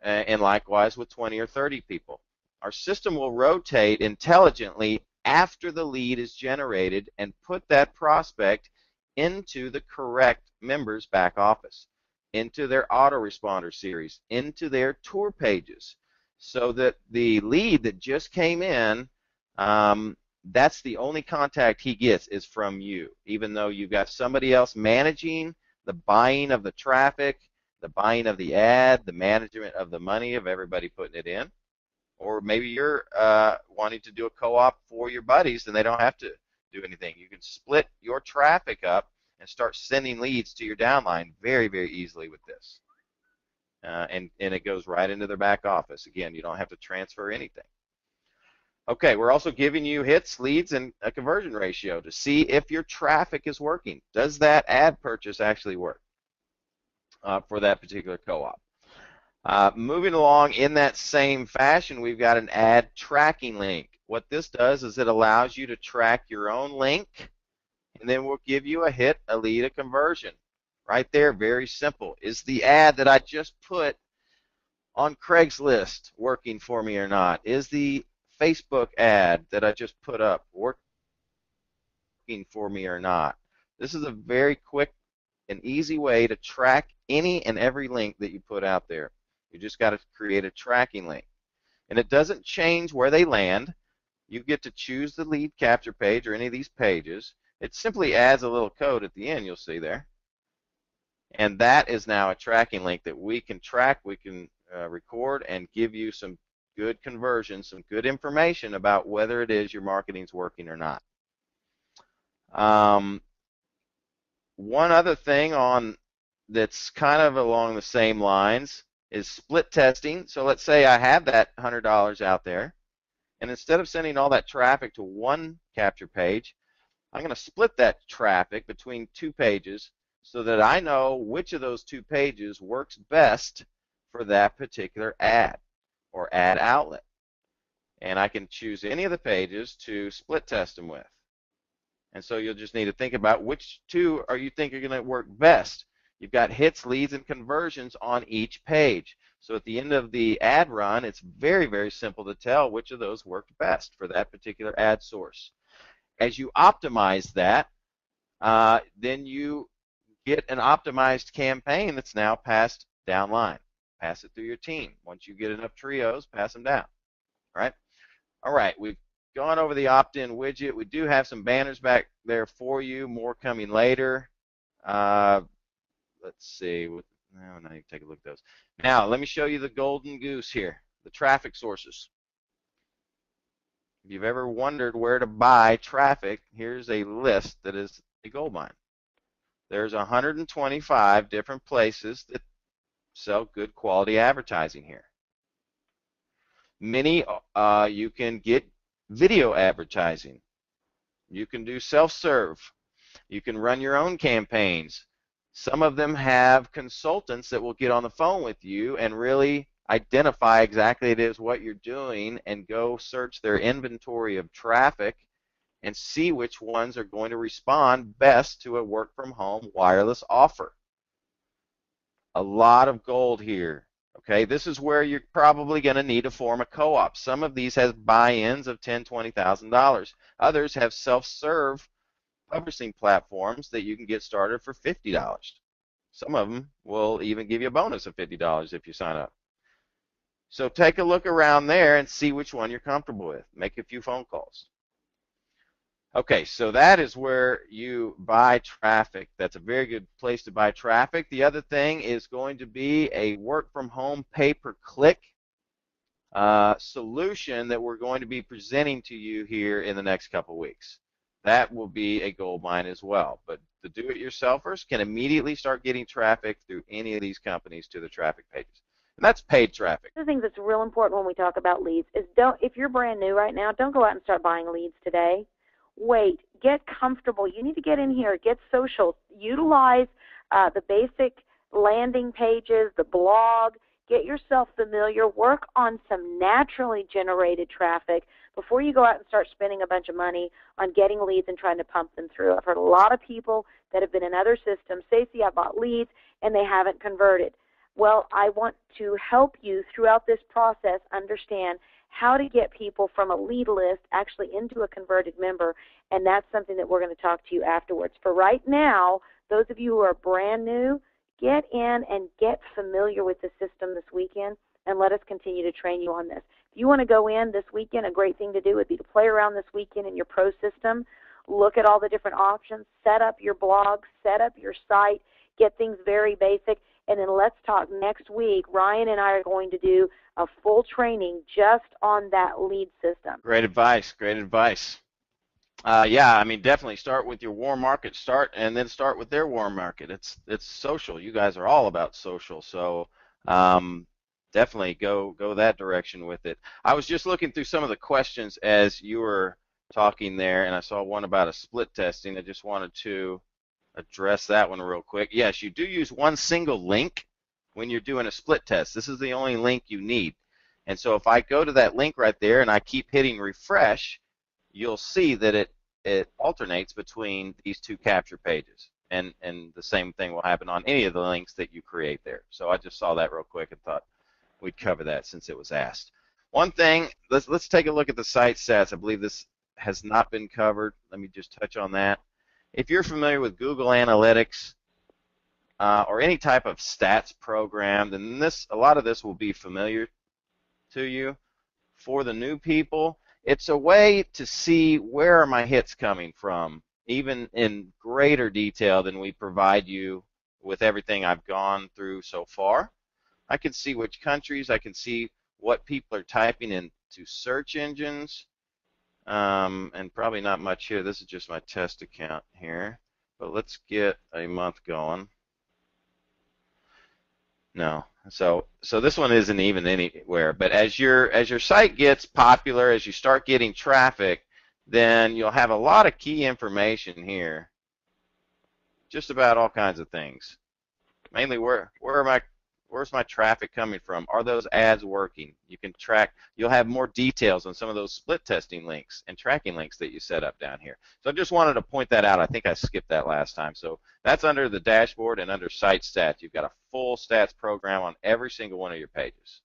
and likewise with 20 or 30 people. Our system will rotate intelligently after the lead is generated and put that prospect into the correct member's back office, into their autoresponder series, into their tour pages, so that the lead that just came in, that's the only contact he gets is from you, even though you've got somebody else managing the buying of the traffic, the buying of the ad, the management of the money of everybody putting it in. Or maybe you're wanting to do a co-op for your buddies and they don't have to do anything. You can split your traffic up and start sending leads to your downline very, very easily with this. And it goes right into their back office. Again, you don't have to transfer anything. Okay, we're also giving you hits, leads, and a conversion ratio to see if your traffic is working. Does that ad purchase actually work for that particular co-op? Moving along in that same fashion, we've got an ad tracking link. What this does is it allows you to track your own link, and then we'll give you a hit, a lead, a conversion. Right there, very simple. Is the ad that I just put on Craigslist working for me or not? Is the Facebook ad that I just put up working for me or not? This is a very quick and easy way to track any and every link that you put out there. You just got to create a tracking link. And it doesn't change where they land. You get to choose the lead capture page or any of these pages. It simply adds a little code at the end, you'll see there. And that is now a tracking link that we can track, we can record, and give you some good conversions, some good information about whether it is your marketing's working or not. One other thing that's kind of along the same lines is split testing. So let's say I have that $100 out there, and instead of sending all that traffic to one capture page, I'm going to split that traffic between 2 pages so that I know which of those 2 pages works best for that particular ad or ad outlet. And I can choose any of the pages to split test them with. And so you'll just need to think about which 2 you think are going to work best. You've got hits, leads, and conversions on each page. So at the end of the ad run, it's very, very simple to tell which of those worked best for that particular ad source. As you optimize that, then you get an optimized campaign that's now passed downline. Pass it through your team. Once you get enough trios, pass them down. All right, we've gone over the opt-in widget. We do have some banners back there for you, more coming later. Let's see. Now you can take a look at those. Now, let me show you the golden goose here, the traffic sources. If you've ever wondered where to buy traffic, here's a list that is a gold mine. There's 125 different places that sell good quality advertising here. Many, you can get video advertising. You can do self-serve. You can run your own campaigns. Some of them have consultants that will get on the phone with you and really identify exactly it is what you're doing and go search their inventory of traffic and see which ones are going to respond best to a work-from-home wireless offer. A lot of gold here, Okay, this is where you're probably going to need to form a co-op. Some of these have buy-ins of $10,000, $20,000. Others have self-serve publishing platforms that you can get started for $50. Some of them will even give you a bonus of $50 if you sign up. So take a look around there and see which one you're comfortable with. Make a few phone calls. Okay, so that is where you buy traffic. That's a very good place to buy traffic. The other thing is going to be a work-from-home pay-per-click solution that we're going to be presenting to you here in the next couple of weeks. That will be a gold mine as well. But the do-it-yourselfers can immediately start getting traffic through any of these companies to the traffic pages. And that's paid traffic. One of the things that's real important when we talk about leads is if you're brand new right now, don't go out and start buying leads today. Wait, get comfortable. You need to get in here, get social, utilize the basic landing pages, the blog, get yourself familiar, work on some naturally generated traffic before you go out and start spending a bunch of money on getting leads and trying to pump them through. I've heard a lot of people that have been in other systems, Staci, I bought leads and they haven't converted. Well, I want to help you throughout this process understand how to get people from a lead list actually into a converted member, and that's something that we're going to talk to you afterwards. For right now, those of you who are brand new, get in and get familiar with the system this weekend, and let us continue to train you on this. If you want to go in this weekend, a great thing to do would be to play around this weekend in your pro system, look at all the different options, set up your blog, set up your site, get things very basic, and then let's talk next week. Ryan and I are going to do a full training just on that lead system. Great advice. Great advice. Yeah, I mean, definitely start with your warm market. Start with their warm market. It's social. You guys are all about social, so definitely go that direction with it. I was just looking through some of the questions as you were talking there, and I saw one about a split testing. I just wanted to address that one real quick. Yes, you do use one single link when you're doing a split test. This is the only link you need. And so if I go to that link right there and I keep hitting refresh, you'll see that it alternates between these two capture pages. And the same thing will happen on any of the links that you create there. So I just saw that real quick and thought we'd cover that since it was asked. One thing, let's take a look at the site stats. I believe this has not been covered. Let me just touch on that. If you're familiar with Google Analytics or any type of stats program, then a lot of this will be familiar to you. For the new people, it's a way to see where are my hits coming from, even in greater detail than we provide you with everything I've gone through so far. I can see which countries, I can see what people are typing into search engines. And probably not much here. This is just my test account here. But let's get a month going. No. So this one isn't even anywhere. But as your site gets popular, as you start getting traffic, then you'll have a lot of key information here. Just about all kinds of things. Mainly where's my traffic coming from? Are those ads working? You can track. You'll have more details on some of those split testing links and tracking links that you set up down here. So I just wanted to point that out. I think I skipped that last time. So that's under the dashboard and under site stats. You've got a full stats program on every single one of your pages.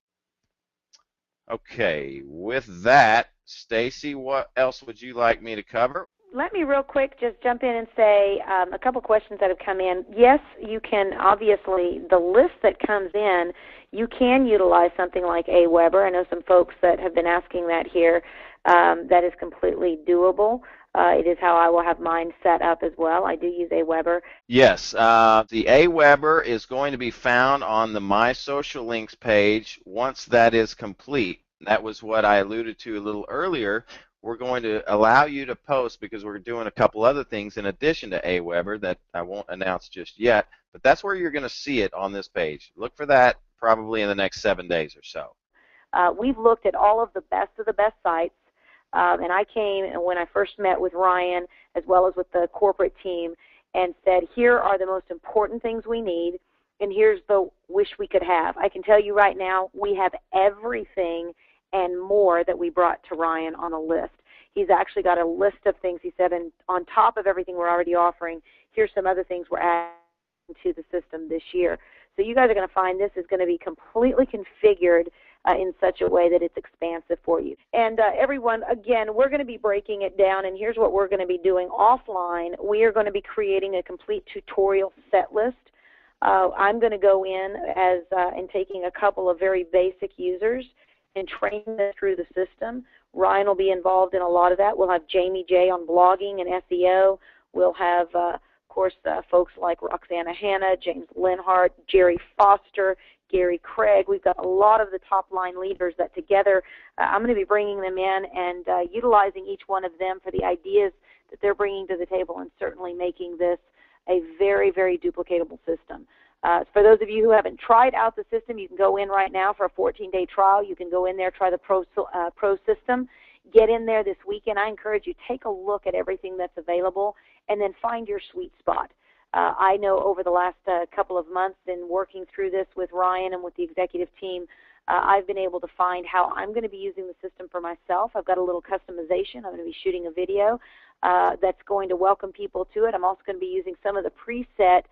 Okay, with that, Staci, what else would you like me to cover? Let me real quick just jump in and say a couple questions that have come in. Yes, you can obviously, the list that comes in, you can utilize something like AWeber. I know some folks that have been asking that here. That is completely doable. It is how I will have mine set up as well. I do use AWeber. Yes, the AWeber is going to be found on the My Social Links page once that is complete. That was what I alluded to a little earlier. We're going to allow you to post because we're doing a couple other things in addition to AWeber that I won't announce just yet, but that's where you're going to see it on this page. Look for that probably in the next 7 days or so. We've looked at all of the best sites, and I came when I first met with Ryan as well as with the corporate team and said, here are the most important things we need, and here's the wish we could have. I can tell you right now we have everything and more that we brought to Ryan on a list. He's actually got a list of things, he said, and on top of everything we're already offering, here's some other things we're adding to the system this year. So you guys are going to find this is going to be completely configured in such a way that it's expansive for you. And everyone, again, we're going to be breaking it down, and here's what we're going to be doing offline. We are going to be creating a complete tutorial set list. I'm going to go in and taking a couple of very basic users and train them through the system. Ryan will be involved in a lot of that. We'll have Jamie J on blogging and SEO. We'll have, of course, folks like Roxana Hanna, James Linhart, Jerry Foster, Gary Craig. We've got a lot of the top-line leaders that together I'm going to be bringing them in and utilizing each one of them for the ideas that they're bringing to the table, and certainly making this a very, very duplicatable system. For those of you who haven't tried out the system, you can go in right now for a 14-day trial. You can go in there, try the Pro system. Get in there this weekend. I encourage you, take a look at everything that's available and then find your sweet spot. I know over the last couple of months in working through this with Ryan and with the executive team, I've been able to find how I'm going to be using the system for myself. I've got a little customization. I'm going to be shooting a video that's going to welcome people to it. I'm also going to be using some of the preset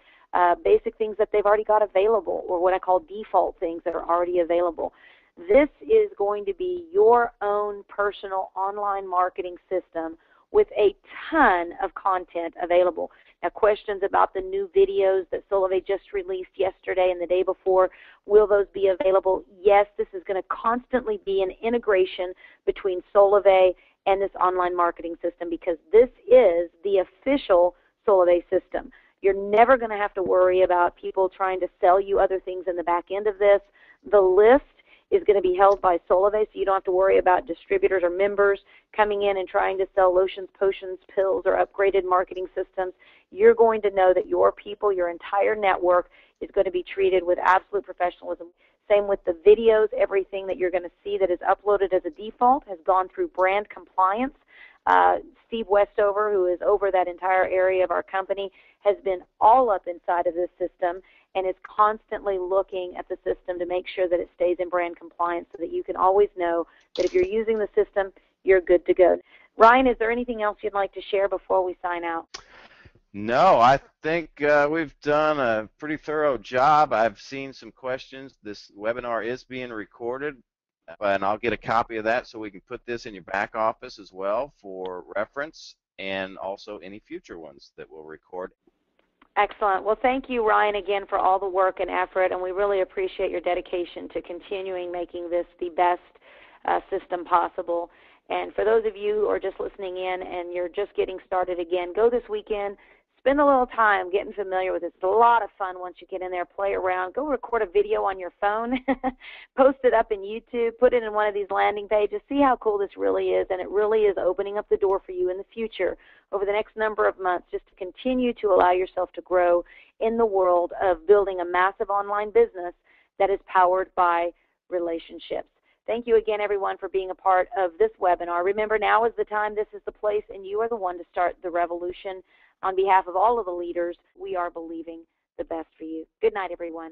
basic things that they've already got available, or what I call default things that are already available. This is going to be your own personal online marketing system with a ton of content available. Now, questions about the new videos that Solavei just released yesterday and the day before, will those be available? Yes, this is going to constantly be an integration between Solavei and this online marketing system, because this is the official Solavei system. You're never going to have to worry about people trying to sell you other things in the back end of this. The list is going to be held by Solavei, so you don't have to worry about distributors or members coming in and trying to sell lotions, potions, pills, or upgraded marketing systems. You're going to know that your people, your entire network, is going to be treated with absolute professionalism. Same with the videos. Everything that you're going to see that is uploaded as a default has gone through brand compliance. Steve Westover, who is over that entire area of our company, has been all up inside of this system and is constantly looking at the system to make sure that it stays in brand compliance, so that you can always know that if you're using the system, you're good to go. Ryan, is there anything else you'd like to share before we sign out? No, I think we've done a pretty thorough job. I've seen some questions. This webinar is being recorded, and I'll get a copy of that so we can put this in your back office as well for reference, and also any future ones that we'll record. Excellent. Well, thank you, Ryan, again for all the work and effort, and we really appreciate your dedication to continuing making this the best system possible. And for those of you who are just listening in and you're just getting started again, go this weekend. Spend a little time getting familiar with it. It's a lot of fun once you get in there, play around. Go record a video on your phone, post it up in YouTube, put it in one of these landing pages. See how cool this really is, and it really is opening up the door for you in the future over the next number of months, just to continue to allow yourself to grow in the world of building a massive online business that is powered by relationships. Thank you again, everyone, for being a part of this webinar. Remember, now is the time, this is the place, and you are the one to start the revolution. On behalf of all of the leaders, we are believing the best for you. Good night, everyone.